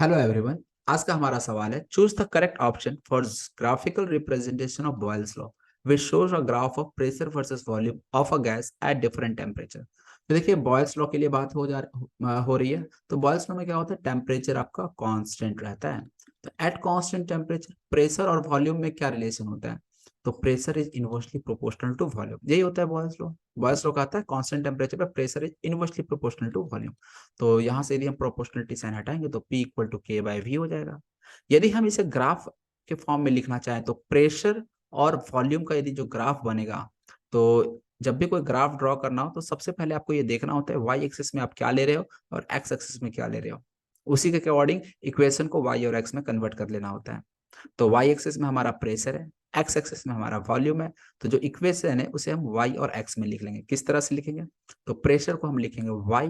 Hello everyone. आज का हमारा सवाल है, choose the correct option for graphical representation of Boyle's law which shows a graph of pressure versus volume of a gas at different temperature. तो देखिए, Boyle's law के लिए बात हो रही है। तो बॉयल्स लॉ में क्या होता है, टेम्परेचर आपका कांस्टेंट रहता है। तो एट कांस्टेंट टेम्परेचर प्रेशर और वॉल्यूम में क्या रिलेशन होता है? तो pressure is inversely proportional to volume, यही होता है बॉयल्स लॉ। बॉयल्स लॉ कहता है कांस्टेंट टेम्परेचर पर pressure is inversely proportional to volume. तो यहाँ से यदि हम प्रोपोर्शनलिटी साइन हटाएंगे तो P इक्वल टू के बाई वी हो जाएगा। यदि हम इसे ग्राफ के फॉर्म में लिखना चाहें तो प्रेशर और वॉल्यूम का यदि जो ग्राफ बनेगा, तो जब भी कोई ग्राफ ड्रॉ करना हो तो सबसे पहले आपको ये देखना होता है वाई एक्सिस में आप क्या ले रहे हो और एक्स एक्सिस में क्या ले रहे हो। उसी के अकॉर्डिंग इक्वेशन को वाई और एक्स में कन्वर्ट कर लेना होता है। तो वाई एक्सिस में हमारा प्रेशर है, एक्स एक्सिस में हमारा वॉल्यूम है। तो जो इक्वेशन है उसे हम वाई और एक्स में लिख लेंगे। किस तरह से लिखेंगे? तो प्रेशर को हम लिखेंगे वाई,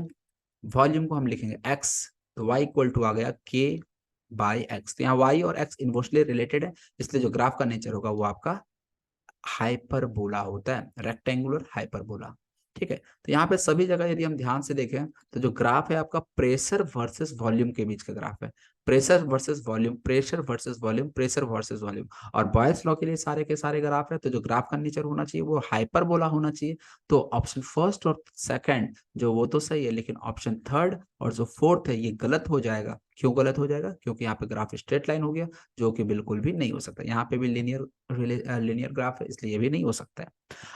वॉल्यूम को हम लिखेंगे एक्स। तो y इक्वल टू आ गया k बाई एक्स। तो यहाँ y और x इन्वर्सली रिलेटेड है, इसलिए जो ग्राफ का नेचर होगा वो आपका हाइपरबोला होता है, रेक्टेंगुलर हाइपरबोला। ठीक है। तो यहाँ पे सभी जगह यदि हम ध्यान से देखें तो जो ग्राफ है आपका प्रेशर वर्सेस वॉल्यूम के बीच का ग्राफ है। Pressure versus volume, pressure versus volume, pressure versus volume. और बॉयल्स लॉ के लिए सारे के सारे ग्राफ है, तो जो ग्राफ का नेचर होना चाहिए वो हाइपरबोला होना चाहिए। तो ऑप्शन फर्स्ट और सेकंड जो वो तो सही है, लेकिन ऑप्शन थर्ड और जो फोर्थ है ये गलत हो जाएगा। क्यों गलत हो जाएगा? क्योंकि यहाँ पे ग्राफ स्ट्रेट लाइन हो गया, जो कि बिल्कुल भी नहीं हो सकता। यहाँ पे भी लीनियर ग्राफ है, इसलिए ये भी नहीं हो सकता है।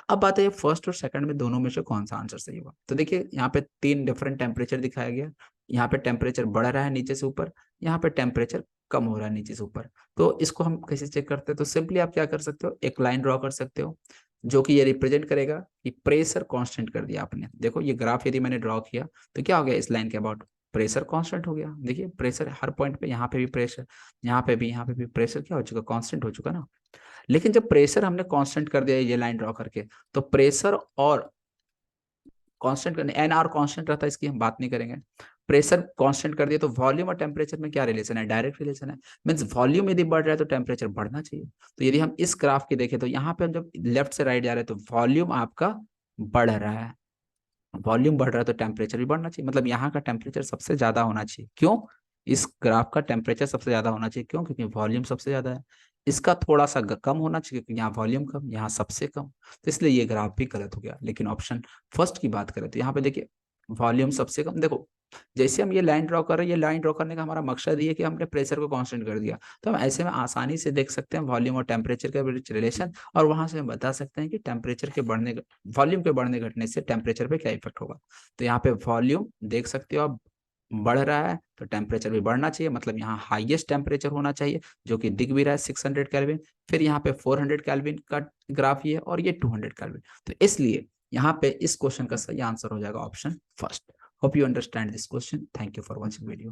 अब बात है फर्स्ट और सेकंड में दोनों में से कौन सा आंसर सही होगा। तो देखिए, यहाँ पे तीन डिफरेंट टेम्परेचर दिखाया गया। यहाँ पे टेम्परेचर बढ़ रहा है नीचे से ऊपर, यहाँ पे टेम्परेचर कम हो रहा है नीचे से ऊपर। तो इसको हम कैसे चेक करते हैं? तो सिंपली आप क्या कर सकते हो, एक लाइन ड्रॉ कर सकते हो जो कि ये रिप्रेजेंट करेगा कि प्रेशर कांस्टेंट कर दिया आपने। देखो ये ग्राफ यदि मैंने ड्रॉ किया तो क्या हो गया, इस लाइन के अबाउट प्रेशर कांस्टेंट हो गया। देखिए प्रेशर हर पॉइंट पे, यहाँ पे भी प्रेशर, यहाँ पे भी प्रेशर क्या हो चुका, कांस्टेंट हो चुका ना। लेकिन जब प्रेशर हमने कांस्टेंट कर दिया ये लाइन ड्रॉ करके, तो प्रेशर और कांस्टेंट करने, एन आर कांस्टेंट रहता है, इसकी हम बात नहीं करेंगे। प्रेशर कांस्टेंट कर दिया तो वॉल्यूम और टेम्परेचर में क्या रिलेशन है, डायरेक्ट रिलेशन है। मींस वॉल्यूम यदि बढ़ रहा है तो टेम्परेचर बढ़ना चाहिए। तो यदि हम इस ग्राफ की देखें तो यहाँ पे हम जब लेफ्ट से राइट जा रहे हैं तो वॉल्यूम आपका बढ़ रहा है, वॉल्यूम बढ़ रहा है तो टेम्परेचर भी बढ़ना चाहिए। मतलब यहाँ का टेम्परेचर सबसे ज्यादा होना चाहिए। क्यों? इस ग्राफ का टेम्परेचर सबसे ज्यादा होना चाहिए, क्यों? क्योंकि वॉल्यूम सबसे ज्यादा है। इसका थोड़ा सा कम होना चाहिए क्योंकि यहाँ वॉल्यूम कम, यहाँ सबसे कम। तो इसलिए ये ग्राफ भी गलत हो गया। लेकिन ऑप्शन फर्स्ट की बात करें तो यहाँ पे देखिए वॉल्यूम सबसे कम। देखो जैसे हम ये लाइन ड्रॉ कर रहे हैं, ये लाइन ड्रॉ करने का हमारा मकसद ये है कि हमने प्रेशर को कांस्टेंट कर दिया। तो हम ऐसे में आसानी से देख सकते हैं वॉल्यूम और टेम्परेचर के बीच रिलेशन, और वहां से हम बता सकते हैं कि टेम्परेचर के बढ़ने, वॉल्यूम के बढ़ने घटने से टेम्परेचर पे क्या इफेक्ट होगा। तो यहाँ पे वॉल्यूम देख सकते हो आप बढ़ रहा है तो टेम्परेचर भी बढ़ना चाहिए। मतलब यहाँ हाईएस्ट टेम्परेचर होना चाहिए जो कि दिख भी रहा है 600 कैल्विन। फिर यहाँ पे 400 कैल्विन का ग्राफ ये है और ये 200 कैल्विन। तो इसलिए यहाँ पे इस क्वेश्चन का सही आंसर हो जाएगा option first. Hope you understand this question. Thank you for watching video.